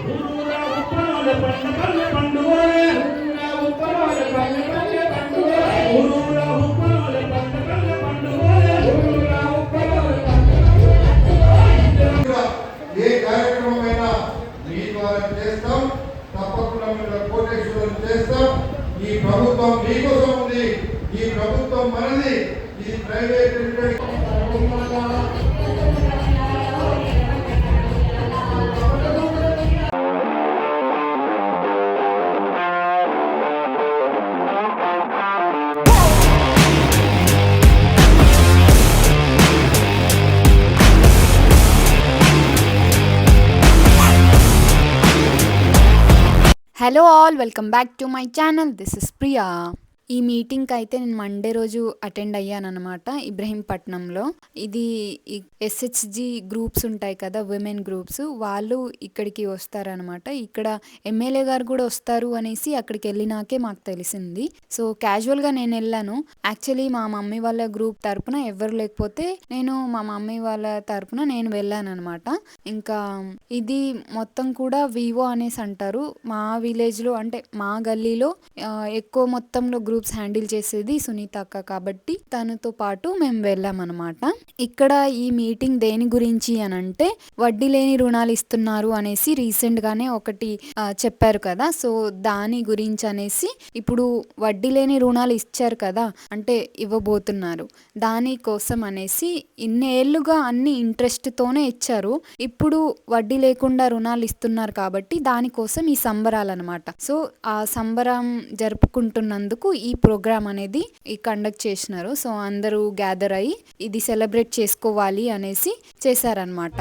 ఊరూరా ఉప్పరాల పల్లె పల్లె పండుగోలే ఊరూరా ఉప్పరాల పల్లె పల్లె పండుగోలే ఊరూరా ఉప్పరాల పల్లె పల్లె పండుగోలే ఊరూరా ఉప్పరాల ఏ కార్యక్రమమైనా మీ ద్వారా చేస్తాం. తప్పకుండా మీరు కోటేశ్వరం చేస్తాం. ఈ ప్రభుత్వం మీకోసం ఉంది. ఈ ప్రభుత్వం మనది. ఇది private hello all, welcome back to my channel. This is Priya. ఈ మీటింగ్కి అయితే నేను మండే రోజు అటెండ్ అయ్యానమాట ఇబ్రహీంపట్నంలో. ఇది ఎస్హెచ్జి గ్రూప్స్ ఉంటాయి కదా, విమెన్ గ్రూప్స్, వాళ్ళు ఇక్కడికి వస్తారనమాట. ఇక్కడ ఎమ్మెల్యే గారు కూడా వస్తారు అనేసి అక్కడికి వెళ్ళినాకే మాకు తెలిసింది. సో క్యాజువల్గా నేను వెళ్ళాను. యాక్చువల్లీ మా మమ్మీ వాళ్ళ గ్రూప్ తరపున ఎవరు లేకపోతే నేను మా మమ్మీ వాళ్ళ తరపున నేను వెళ్ళాను అనమాట. ఇంకా ఇది మొత్తం కూడా వివో అనేసి అంటారు. మా విలేజ్లో అంటే మా గల్లీలో ఎక్కువ మొత్తంలో గ్రూప్స్ హ్యాండిల్ చేసేది సునీత అక్క, కాబట్టి తనతో పాటు మేము వెళ్ళామన్నమాట. ఇక్కడ ఈ మీటింగ్ దేని గురించి అని అంటే, వడ్డీ లేని రుణాలు ఇస్తున్నారు అనేసి రీసెంట్ గానే ఒకటి చెప్పారు కదా. సో దాని గురించి అనేసి, ఇప్పుడు వడ్డీ లేని రుణాలు ఇచ్చారు కదా, అంటే ఇవ్వబోతున్నారు, దాని కోసం అనేసి ఇన్నేళ్లుగా అన్ని ఇంట్రెస్ట్ తోనే ఇచ్చారు. ఇప్పుడు వడ్డీ లేకుండా రుణాలు ఇస్తున్నారు కాబట్టి దానికోసం ఈ సంబరాలు అనమాట. సో ఆ సంబరం జరుపుకుంటున్నందుకు ఈ ప్రోగ్రామ్ అనేది కండక్ట్ చేసినారు. సో అందరూ గ్యాదర్ అయ్యి ఇది సెలబ్రేట్ చేసుకోవాలి అనేసి చేశారనమాట.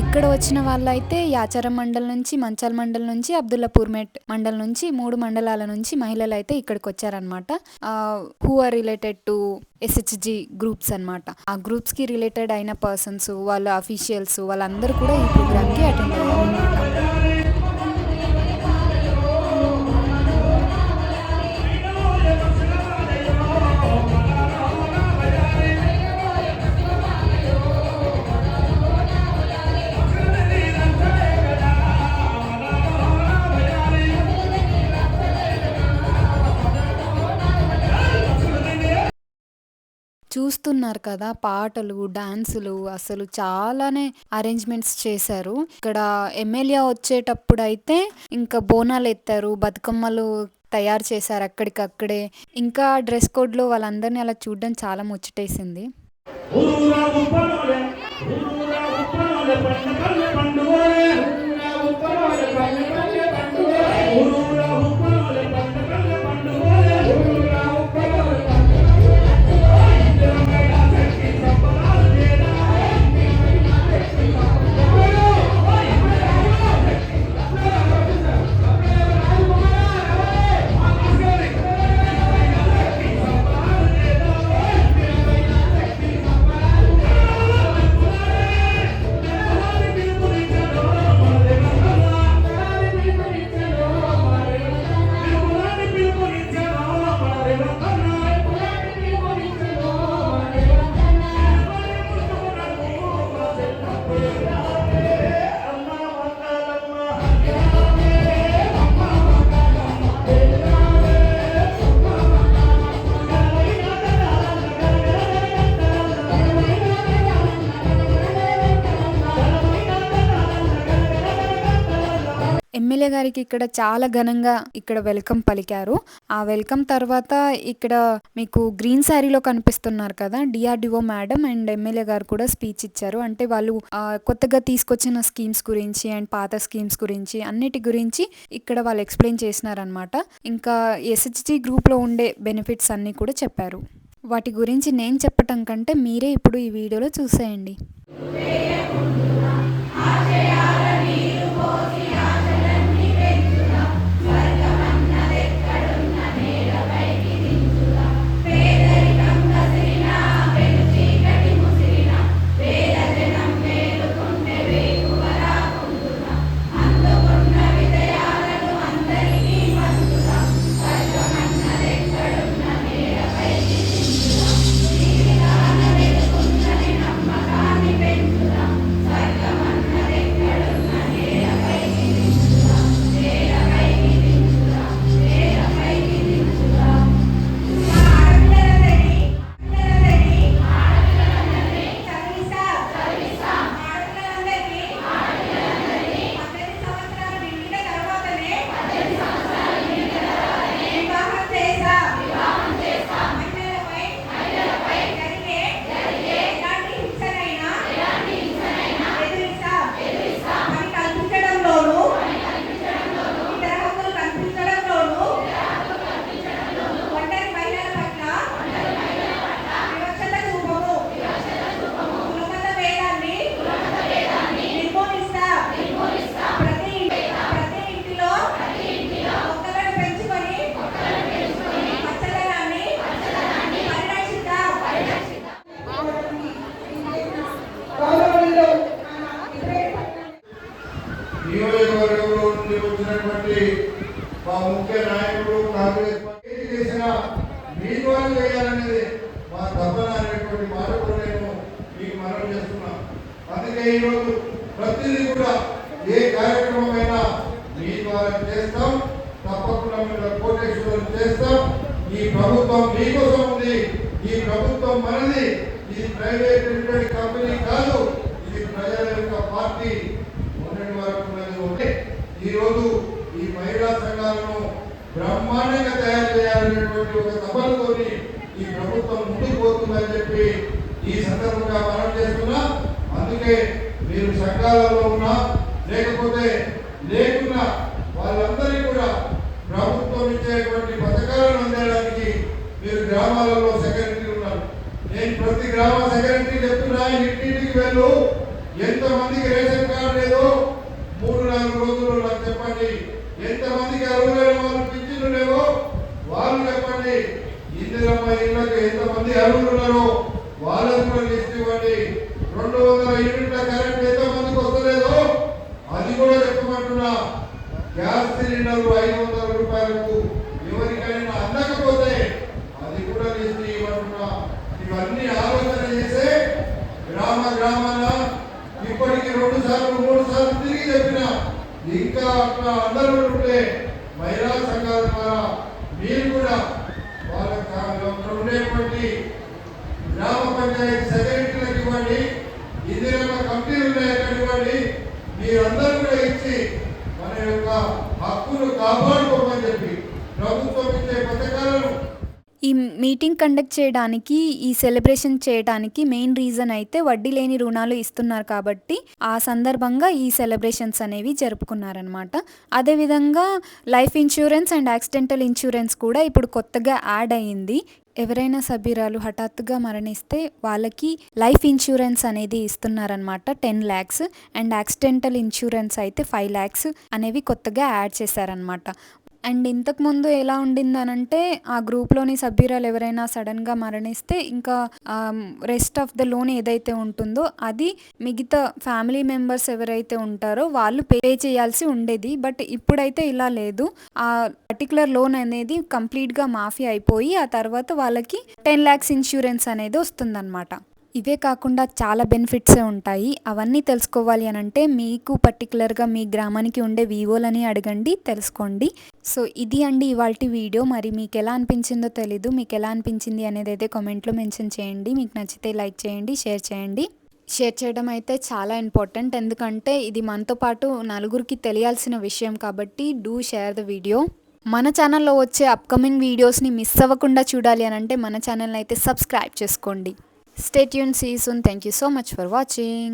ఇక్కడ వచ్చిన వాళ్ళైతే యాచారం మండల్ నుంచి, మంచాల్ మండల్ నుంచి, అబ్దుల్లాపూర్ మండల్ నుంచి, 3 మండలాల నుంచి మహిళలు అయితే ఇక్కడికి వచ్చారనమాట. Who are related to SHG groups అనమాట. ఆ గ్రూప్స్ కి రిలేటెడ్ అయిన పర్సన్స్, వాళ్ళ అఫీషియల్స్, వాళ్ళందరూ కూడా ఈ ప్రోగ్రామ్ కి అటెండ్ అయ్యారు అనమాట. చూస్తున్నారు కదా, పాటలు, డాన్సులు, అసలు చాలానే అరేంజ్మెంట్స్ చేశారు. ఇక్కడ ఎమ్మెల్యే వచ్చేటప్పుడు అయితే ఇంకా బోనాలు ఎత్తారు, బతుకమ్మలు తయారు చేశారు అక్కడికక్కడే. ఇంకా డ్రెస్ కోడ్‌లో వాళ్ళందరిని అలా చూడడం చాలా ముచ్చటేసింది. ఊరూరా ఉప్పనోలే ఊరూరా ఉప్పనోలే పల్లె పండుగోలే ఊరూరా ఉప్పనోలే పల్లె పండుగోలే ఊరూరా ఉప్పనోలే పల్లె పండుగోలే ఊరూరా ఉప్పనోలే ఎమ్మెల్యే గారికి ఇక్కడ చాలా ఘనంగా ఇక్కడ వెల్కమ్ పలికారు. ఆ వెల్కమ్ తర్వాత ఇక్కడ మీకు గ్రీన్ శారీలో కనిపిస్తున్నారు కదా, డిఆర్డిఓ మేడం అండ్ ఎమ్మెల్యే గారు కూడా స్పీచ్ ఇచ్చారు. అంటే వాళ్ళు కొత్తగా తీసుకొచ్చిన స్కీమ్స్ గురించి అండ్ పాత స్కీమ్స్ గురించి అన్నిటి గురించి ఇక్కడ వాళ్ళు ఎక్స్ప్లెయిన్ చేసినారనమాట. ఇంకా ఎస్హెచ్జి గ్రూప్లో ఉండే బెనిఫిట్స్ అన్నీ కూడా చెప్పారు. వాటి గురించి నేను చెప్పటం కంటే మీరే ఇప్పుడు ఈ వీడియోలో చూసేయండి. నియోజకవర్గంలో నుండి వచ్చినటువంటి మా ముఖ్య నాయకుడు కాంగ్రెస్ పార్టీ చేసిన మీ ద్వారా చేయాలనేది మా తపన అనేటువంటి మాట కూడా నేను మీకు మనవి చేస్తున్నా. అందుకే ఈరోజు ప్రతిదీ కూడా ఏ కార్యక్రమం అయినా మీ ద్వారా చేస్తాం, తప్పకుండా మీరు కోటేశ్వరం చేస్తాం. ఈ ప్రభుత్వం మీకోసం ఉంది, ఈ ప్రభుత్వం మనది, ఇది ప్రైవేట్ లిమిటెడ్ కంపెనీ కాదు, ఇది ప్రజల యొక్క పార్టీ. ఈరోజు ఈ మహిళా సంఘాలను బ్రహ్మాండంగా తయారు చేయాలనేటువంటి ఒక తపనతో ఈ ప్రభుత్వం ముందుకు పోతుందని చెప్పి ఈ సందర్భంగా మనం చేస్తున్నా. అందుకే మీరు సంఘాలలో ఉన్నా లేకపోతే లేకున్నా వాళ్ళందరినీ కూడా ప్రభుత్వం ఇచ్చేటువంటి పథకాలను అందించడానికి మీరు గ్రామాలలో సెక్రటరీ ఉన్నారు. నేను ప్రతి గ్రామ సెక్రటరీ చెప్తున్నా, ఇంటింటికి వెళ్ళు, ఎంతమందికి రేషన్ కార్డు లేదో 3-4 రోజుల్లో నాకు చెప్పండి. ఎంతమందికి అర్హులైన వాళ్ళు పింఛన్లు లేవో వాళ్ళు చెప్పండి. ఇందిరమ్మ ఇళ్లకు ఎంతమంది అర్హులు ఉన్నారో వాళ్ళని కూడా లిస్ట్ ఇవ్వండి. 200 యూనిట్ల కరెంట్ ఎంతమందికి వస్తలేదో అది కూడా చెప్పమంటున్నా. గ్యాస్ సిలిండర్లు 500 రూపాయలకు ఎవరికైనా అందకపోతే అది కూడా లిస్ట్ ఇవ్వమంటున్నా. ఇవన్నీ ఆలోచన చేసే గ్రామాన ఇప్పటికి 2 సార్లు 3 సార్లు తిరిగి చెప్పిన ఇంకా అట్లా అందరూ ఉంటే మహిళా సంఘాల ద్వారా మీరు కూడా వాళ్ళ ఉండేటువంటి గ్రామ పంచాయతీ సెక్రటరీలకు ఇవ్వండి, ఇందిరమ్మ కమిటీలు ఉన్నాయి అక్కడ ఇవ్వండి. మీరందరూ కూడా ఇచ్చి మన యొక్క హక్కులు కాపాడుకోమని చెప్పి ప్రభుత్వం కండక్ట్ చేయడానికి, ఈ సెలబ్రేషన్ చేయడానికి మెయిన్ రీజన్ అయితే వడ్డీ లేని రుణాలు ఇస్తున్నారు కాబట్టి ఆ సందర్భంగా ఈ సెలబ్రేషన్స్ అనేవి జరుపుకున్నారనమాట. అదేవిధంగా life insurance and accidental insurance కూడా ఇప్పుడు కొత్తగా యాడ్ అయ్యింది. ఎవరైనా సభ్యురాలు హఠాత్తుగా మరణిస్తే వాళ్ళకి లైఫ్ ఇన్సూరెన్స్ అనేది ఇస్తున్నారనమాట 10 lakhs అండ్ యాక్సిడెంటల్ ఇన్సూరెన్స్ అయితే 5 lakhs అనేవి కొత్తగా యాడ్ చేశారనమాట. అండ్ ఇంతకుముందు ఎలా ఉండిందనంటే ఆ గ్రూప్లోని సభ్యురాలు ఎవరైనా సడన్గా మరణిస్తే ఇంకా రెస్ట్ ఆఫ్ ద లోన్ ఏదైతే ఉంటుందో అది మిగతా ఫ్యామిలీ మెంబర్స్ ఎవరైతే ఉంటారో వాళ్ళు పే చేయాల్సి ఉండేది. బట్ ఇప్పుడైతే ఇలా లేదు. ఆ పర్టికులర్ లోన్ అనేది కంప్లీట్గా మాఫీ అయిపోయి ఆ తర్వాత వాళ్ళకి 10 lakhs ఇన్సూరెన్స్ అనేది వస్తుందన్నమాట. ఇవే కాకుండా చాలా బెనిఫిట్సే ఉంటాయి. అవన్నీ తెలుసుకోవాలి అని అంటే మీకు పర్టికులర్గా మీ గ్రామానికి ఉండే వివోలని అడగండి, తెలుసుకోండి. సో ఇది అండి ఇవాల్టి వీడియో. మరి మీకు ఎలా అనిపించిందో తెలీదు. మీకు ఎలా అనిపించింది అనేది అయితే కామెంట్లో మెన్షన్ చేయండి. మీకు నచ్చితే లైక్ చేయండి, షేర్ చేయండి. షేర్ చేయడం అయితే చాలా ఇంపార్టెంట్, ఎందుకంటే ఇది మనతో పాటు నలుగురికి తెలియాల్సిన విషయం కాబట్టి డూ షేర్ ద వీడియో. మన ఛానల్లో వచ్చే అప్కమింగ్ వీడియోస్ని మిస్ అవ్వకుండా చూడాలి అని అంటే మన ఛానల్ని అయితే సబ్స్క్రైబ్ చేసుకోండి. Stay tuned, see you soon. Thank you so much for watching.